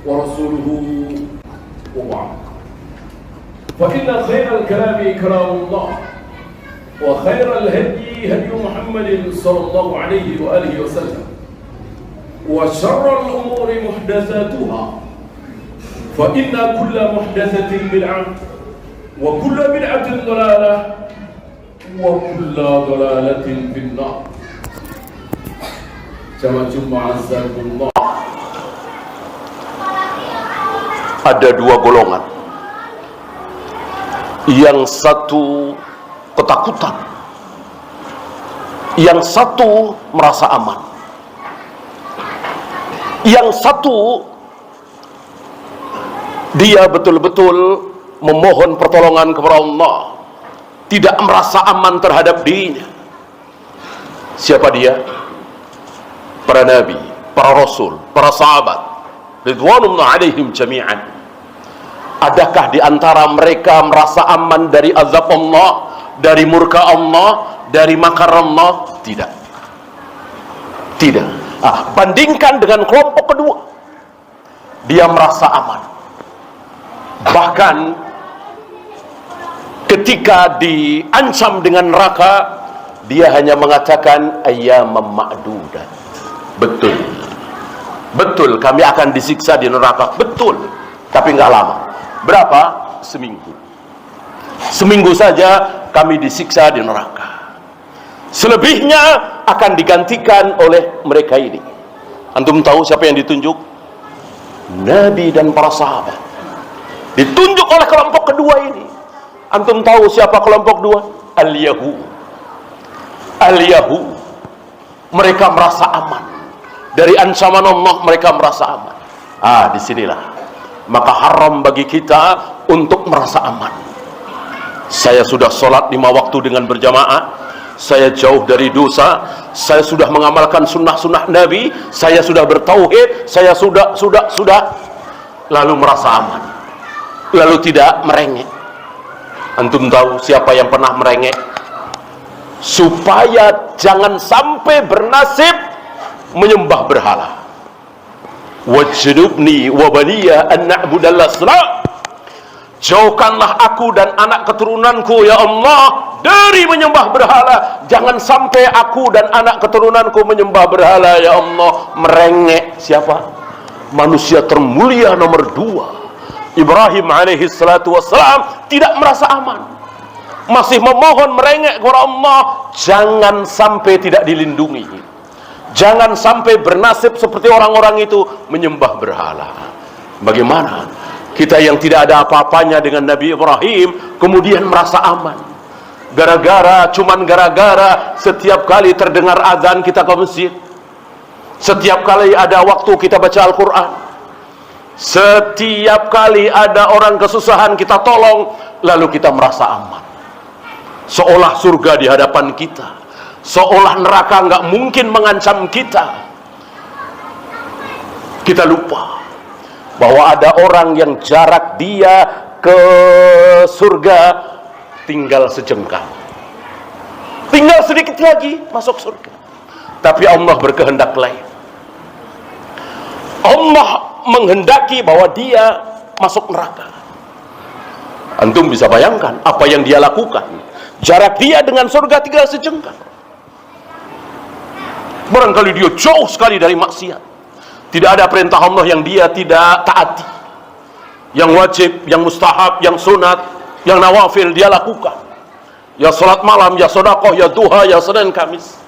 ورسوله وبعد فإن خير الكلام كلام الله وخير الهدي هدي محمد صلى الله عليه وآله وسلم وشر الأمور محدثاتها فإن كل محدثة بدعة وكل بدعة ضلالة وكل ضلالة في النار. Jamaah azzakumullah. Ada dua golongan. Yang satu ketakutan, yang satu merasa aman. Yang satu dia betul-betul memohon pertolongan kepada Allah, tidak merasa aman terhadap dirinya. Siapa dia? Para nabi, para rasul, para sahabat ridwanullah alaihim jami'an. Adakah di antara mereka merasa aman dari azab Allah, dari murka Allah, dari makar Allah? Tidak. Tidak. Bandingkan dengan kelompok kedua, dia merasa aman. Bahkan ketika diancam dengan neraka, dia hanya mengatakan ayyamam ma'dudat. Betul, betul kami akan disiksa di neraka, betul, tapi nggak lama. Berapa? Seminggu. Seminggu saja kami disiksa di neraka. Selebihnya akan digantikan oleh mereka ini. Antum tahu siapa yang ditunjuk? Nabi dan para sahabat. Ditunjuk oleh kelompok kedua ini. Antum tahu siapa kelompok dua? Al-Yahud. Al-Yahud. Mereka merasa aman dari ancaman Allah, mereka merasa aman. Disinilah maka haram bagi kita untuk merasa aman. Saya sudah sholat 5 waktu dengan berjamaah, saya jauh dari dosa, saya sudah mengamalkan sunnah-sunnah Nabi, saya sudah bertauhid, saya sudah lalu merasa aman, lalu tidak merengek. Antum tahu siapa yang pernah merengek? Supaya jangan sampai bernasib menyembah berhala. Wajnubni wa baniya an na'budal asnam. Jauhkanlah aku dan anak keturunanku ya Allah dari menyembah berhala. Jangan sampai aku dan anak keturunanku menyembah berhala ya Allah. Merengek siapa? Manusia termulia nomor 2, Ibrahim alaihi salatu wassalam, tidak merasa aman, masih memohon merengek kepada Allah. Jangan sampai tidak dilindungi, jangan sampai bernasib seperti orang-orang itu menyembah berhala. Bagaimana kita yang tidak ada apa-apanya dengan Nabi Ibrahim kemudian merasa aman? Cuman gara-gara setiap kali terdengar azan kita ke masjid, setiap kali ada waktu kita baca Al-Quran, setiap kali ada orang kesusahan kita tolong, lalu kita merasa aman. Seolah surga di hadapan kita, seolah neraka nggak mungkin mengancam kita. Kita lupa bahwa ada orang yang jarak dia ke surga tinggal sejengkal, tinggal sedikit lagi masuk surga. Tapi Allah berkehendak lain. Allah menghendaki bahwa dia masuk neraka. Antum bisa bayangkan apa yang dia lakukan. Jarak dia dengan surga tinggal sejengkal. Barangkali dia jauh sekali dari maksiat. Tidak ada perintah Allah yang dia tidak taati. Yang wajib, yang mustahab, yang sunat, yang nawafil dia lakukan. Ya salat malam, ya sedekah, ya duha, ya Senin Kamis.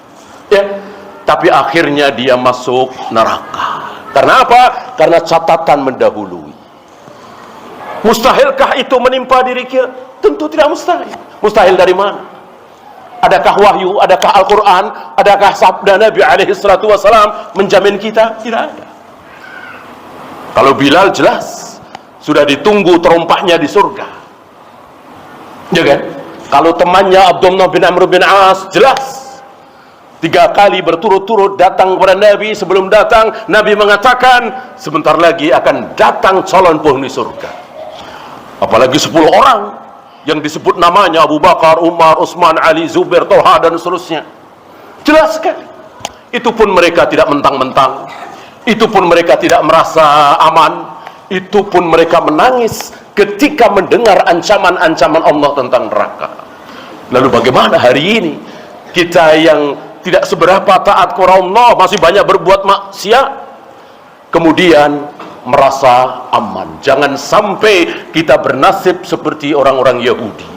Ya, tapi akhirnya dia masuk neraka. Karena apa? Karena catatan mendahului. Mustahilkah itu menimpa diri kita? Tentu tidak mustahil. Mustahil dari mana? Adakah wahyu, adakah Al-Quran, adakah sabda Nabi alaihi salatu wassalam menjamin kita? Tidak ada. Kalau Bilal jelas sudah ditunggu terompahnya di surga, ya kan? Kalau temannya Abdullah bin Amr bin As jelas 3 kali berturut-turut datang kepada Nabi. Sebelum datang Nabi mengatakan sebentar lagi akan datang calon penghuni surga. Apalagi 10 orang yang disebut namanya, Abu Bakar, Umar, Utsman, Ali, Zubair, Tolha dan seterusnya. Jelas sekali. Itu pun mereka tidak mentang-mentang, itu pun mereka tidak merasa aman, itu pun mereka menangis ketika mendengar ancaman-ancaman Allah tentang neraka. Lalu bagaimana hari ini kita yang tidak seberapa taat kepada Allah, masih banyak berbuat maksiat, kemudian merasa aman? Jangan sampai kita bernasib seperti orang-orang Yahudi.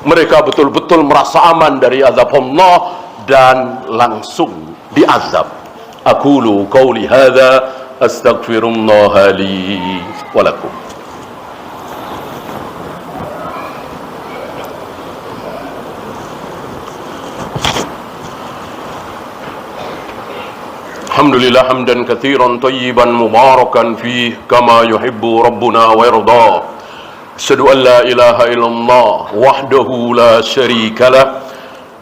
Mereka betul-betul merasa aman dari azab Allah dan langsung diazab. Aqulu qauli hadza astaghfirullah li wa lakum. Alhamdulillah hamdan katsiran tayyiban mubarakan fih kama yuhibbu rabbuna wa yarda. Asyhadu an la ilaha illallah wahdahu la syarika lah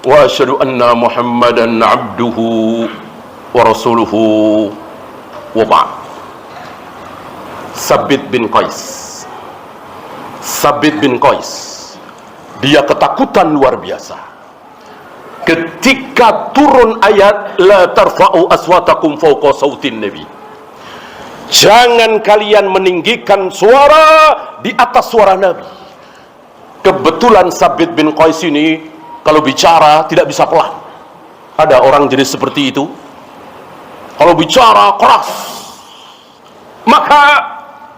wa asyhadu anna Muhammadan abduhu wa rasuluhu wa ba'd. Sabit bin Qais, dia ketakutan luar biasa ketika turun ayat la tarfa'u aswatakum fawqa sautin nabi. Jangan kalian meninggikan suara di atas suara Nabi. Kebetulan Sabit bin Qais ini kalau bicara tidak bisa pelan. Ada orang jenis seperti itu, kalau bicara keras, maka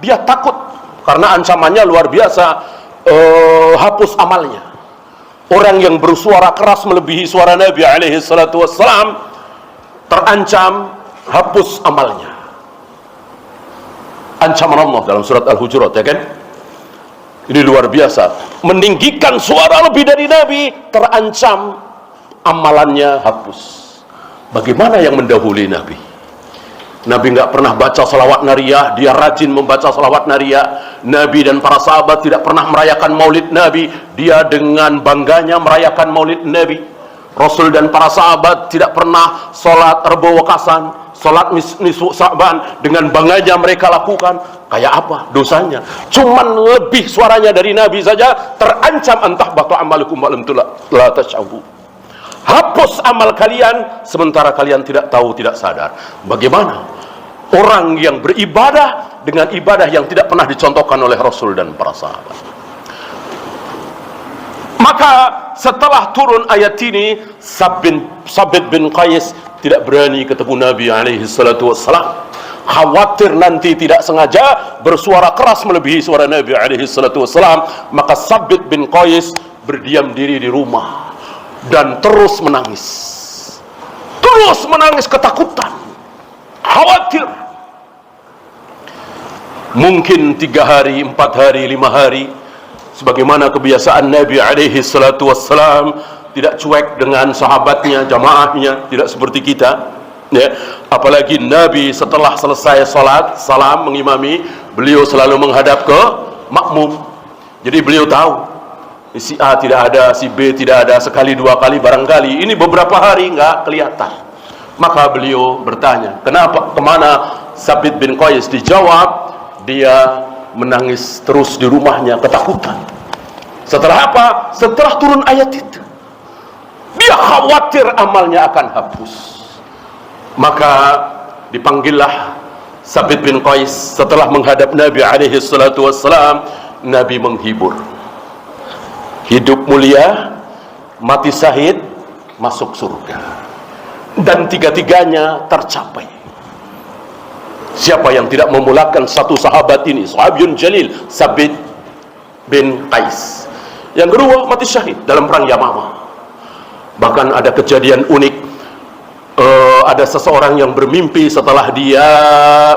dia takut karena ancamannya luar biasa, hapus amalnya. Orang yang bersuara keras melebihi suara Nabi alaihi salatu wassalam terancam hapus amalnya. Ancaman Allah dalam surat Al-Hujurat, ya kan? Ini luar biasa. Meninggikan suara lebih dari Nabi, terancam amalannya hapus. Bagaimana yang mendahului Nabi? Nabi nggak pernah baca salawat nariyah, dia rajin membaca salawat nariyah. Nabi dan para sahabat tidak pernah merayakan maulid Nabi, dia dengan bangganya merayakan maulid Nabi. Rasul dan para sahabat tidak pernah sholat Rebo Wakasan, sholat nisfu Sa'ban, dengan bangganya mereka lakukan. Kayak apa dosanya? Cuman lebih suaranya dari Nabi saja terancam antah batu amalukum wa lam la tashabu. Hapus amal kalian sementara kalian tidak tahu, tidak sadar. Bagaimana orang yang beribadah dengan ibadah yang tidak pernah dicontohkan oleh Rasul dan para sahabat? Maka setelah turun ayat ini, Sabit bin Qais tidak berani ketemu Nabi alaihi salatu wassalam. Khawatir nanti tidak sengaja bersuara keras melebihi suara Nabi alaihi salatu wassalam. Maka Sabit bin Qais berdiam diri di rumah dan terus menangis ketakutan, khawatir. Mungkin 3 hari, 4 hari, 5 hari, sebagaimana kebiasaan Nabi alaihi salatu wassalam, tidak cuek dengan sahabatnya, jamaahnya, tidak seperti kita, ya. Apalagi Nabi setelah selesai salat, salam mengimami, beliau selalu menghadap ke makmum. Jadi beliau tahu si A tidak ada, si B tidak ada, sekali 2 kali barangkali, ini beberapa hari nggak kelihatan. Maka beliau bertanya, kenapa, kemana Sabit bin Qais? Dijawab, dia menangis terus di rumahnya, ketakutan. Setelah apa? Setelah turun ayat itu, dia khawatir amalnya akan hapus. Maka dipanggillah Sabit bin Qais. Setelah menghadap Nabi alaihi salatu wassalam, Nabi menghibur. Hidup mulia, mati syahid, masuk surga, dan 3-tiganya tercapai. Siapa yang tidak memulakan satu sahabat ini, sahabiyun jalil, Sabit bin Qais. Yang kedua, mati syahid dalam perang Yamamah. Bahkan ada kejadian unik, ada seseorang yang bermimpi setelah dia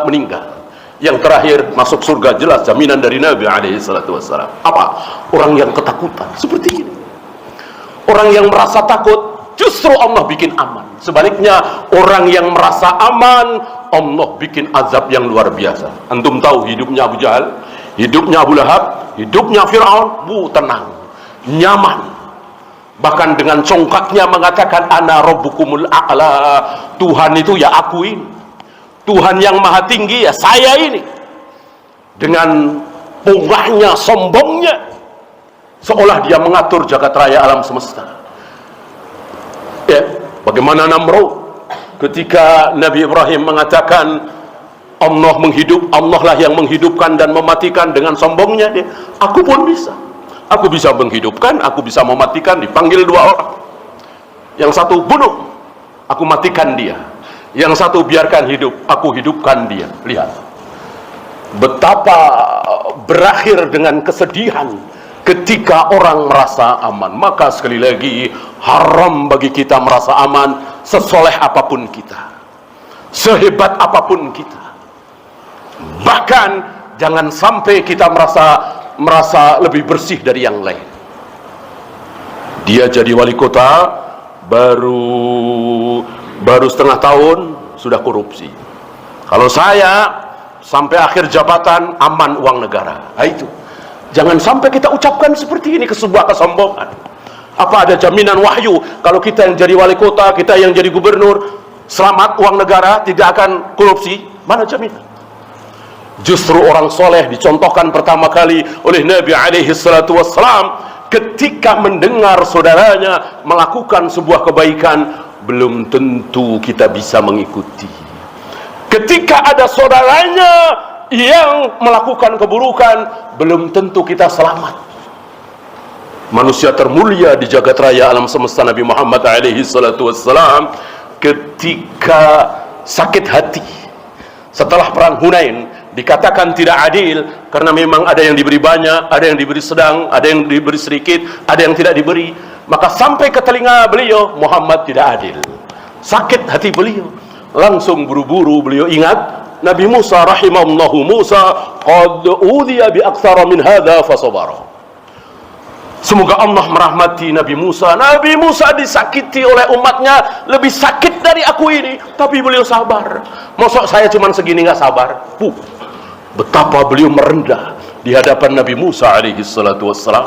meninggal. Yang terakhir masuk surga, jelas jaminan dari Nabi alaihi salatu wassalam. Apa? Orang yang ketakutan seperti ini, orang yang merasa takut, justru Allah bikin aman. Sebaliknya, orang yang merasa aman, Allah bikin azab yang luar biasa. Antum tahu hidupnya Abu Jahal, hidupnya Abu Lahab, hidupnya Fir'aun, tenang, nyaman. Bahkan dengan congkaknya mengatakan, ana rabbukumul a'la, Tuhan itu ya aku ini, Tuhan yang maha tinggi ya saya ini. Dengan punggahnya, sombongnya, seolah dia mengatur jagat raya alam semesta. Ya, bagaimana Namrud ketika Nabi Ibrahim mengatakan Allah Allah lah yang menghidupkan dan mematikan. Dengan sombongnya dia, aku pun bisa. Aku bisa menghidupkan, aku bisa mematikan. Dipanggil dua orang. Yang satu bunuh, aku matikan dia. Yang satu biarkan hidup, aku hidupkan dia. Lihat betapa berakhir dengan kesedihan ketika orang merasa aman. Maka sekali lagi, haram bagi kita merasa aman, sesoleh apapun kita, sehebat apapun kita. Bahkan jangan sampai kita merasa lebih bersih dari yang lain. Dia jadi wali kota baru setengah tahun sudah korupsi. Kalau saya sampai akhir jabatan aman uang negara. Nah, itu jangan sampai kita ucapkan seperti ini ke sebuah kesombongan. Apa ada jaminan wahyu kalau kita yang jadi wali kota, kita yang jadi gubernur, selamat uang negara, tidak akan korupsi? Mana jaminan? Justru orang soleh dicontohkan pertama kali oleh Nabi alaihi salatu wassalam ketika mendengar saudaranya melakukan sebuah kebaikan, belum tentu kita bisa mengikuti. Ketika ada saudaranya yang melakukan keburukan, belum tentu kita selamat. Manusia termulia di jagat raya alam semesta Nabi Muhammad alaihi salatu wassalam ketika sakit hati setelah perang Hunain, dikatakan tidak adil karena memang ada yang diberi banyak, ada yang diberi sedang, ada yang diberi sedikit, ada yang tidak diberi. Maka sampai ke telinga beliau, Muhammad tidak adil. Sakit hati beliau, langsung buru-buru beliau ingat Nabi Musa rahimahullahu Musa, qad udhiya bi aktsara min hadza fasabara. Semoga Allah merahmati Nabi Musa. Nabi Musa disakiti oleh umatnya lebih sakit dari aku ini, tapi beliau sabar. Mosok saya cuma segini nggak sabar? Betapa beliau merendah di hadapan Nabi Musa alaihi salatu wassalam.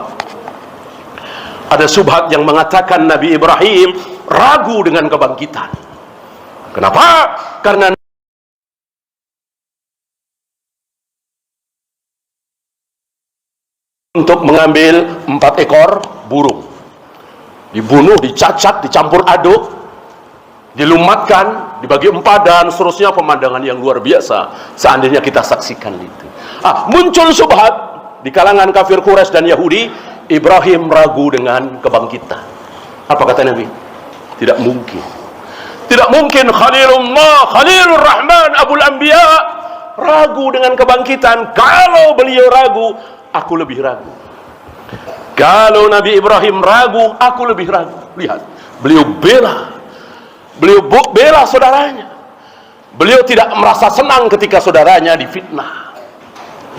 Ada syubhat yang mengatakan Nabi Ibrahim ragu dengan kebangkitan. Kenapa? Karena untuk mengambil 4 ekor burung, dibunuh, dicacat, dicampur aduk, dilumatkan, dibagi 4 dan seterusnya. Pemandangan yang luar biasa seandainya kita saksikan itu. Muncul syubhat di kalangan kafir Quraisy dan Yahudi, Ibrahim ragu dengan kebangkitan. Apa kata Nabi? Tidak mungkin. Tidak mungkin Khalilullah, Khalilur Rahman, Abul Anbiya ragu dengan kebangkitan. Kalau beliau ragu, aku lebih ragu. Kalau Nabi Ibrahim ragu, aku lebih ragu. Lihat, beliau bela saudaranya. Beliau tidak merasa senang ketika saudaranya difitnah,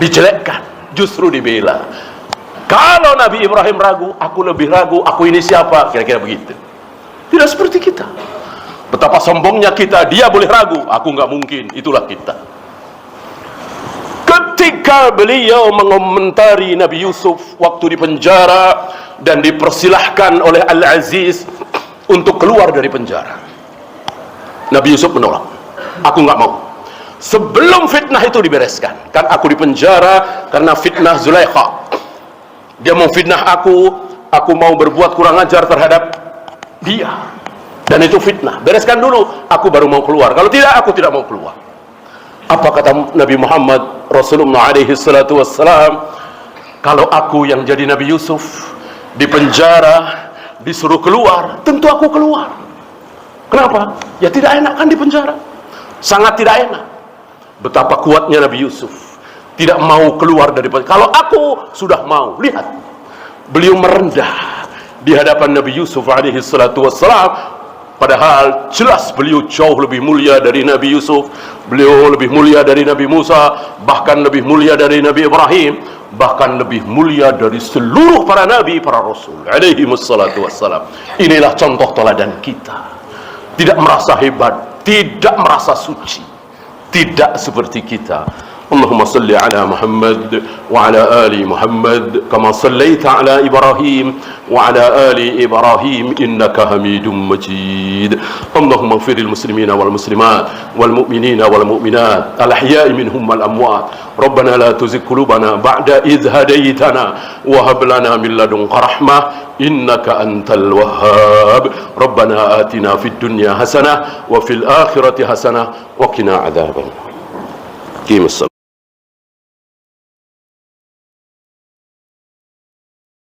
dijelekkan, justru dibela. Kalau Nabi Ibrahim ragu, aku lebih ragu. Aku ini siapa? Kira-kira begitu. Tidak seperti kita. Betapa sombongnya kita. Dia boleh ragu, aku nggak mungkin. Itulah kita. Ketika beliau mengomentari Nabi Yusuf waktu di penjara dan dipersilahkan oleh Al-Aziz untuk keluar dari penjara, Nabi Yusuf menolak. Aku nggak mau. Sebelum fitnah itu dibereskan, kan aku di penjara karena fitnah Zulaikha. Dia mau fitnah aku mau berbuat kurang ajar terhadap dia, dan itu fitnah. Bereskan dulu, aku baru mau keluar. Kalau tidak, aku tidak mau keluar. Apa kata Nabi Muhammad Rasulullah alaihi salatu wassalam? Kalau aku yang jadi Nabi Yusuf di penjara disuruh keluar, tentu aku keluar. Kenapa? Ya tidak enak kan di penjara, sangat tidak enak. Betapa kuatnya Nabi Yusuf, tidak mau keluar dari penjara. Kalau aku sudah mau. Lihat, beliau merendah di hadapan Nabi Yusuf alaihi salatu wassalam. Padahal jelas beliau jauh lebih mulia dari Nabi Yusuf. Beliau lebih mulia dari Nabi Musa, bahkan lebih mulia dari Nabi Ibrahim, bahkan lebih mulia dari seluruh para nabi, para rasul alaihi wassalatu wassalam. Inilah contoh teladan kita. Tidak merasa hebat, tidak merasa suci, tidak seperti kita. Allahumma salli ala Muhammad wa ala ali Muhammad kama sallaita ala Ibrahim wa ala ali Ibrahim innaka Hamidum Majid. Allahumma ighfiril muslimina wal muslimat wal mu'minina wal mu'minat al ahya'i minhum wal amwat. Rabbana la tuzigh qulubana ba'da idh hadaytana wa hab lana min ladunka rahmah innaka antal wahhab. Rabbana atina fid dunya hasanah wa fil akhirati hasanah wa qina adzaban. Qimus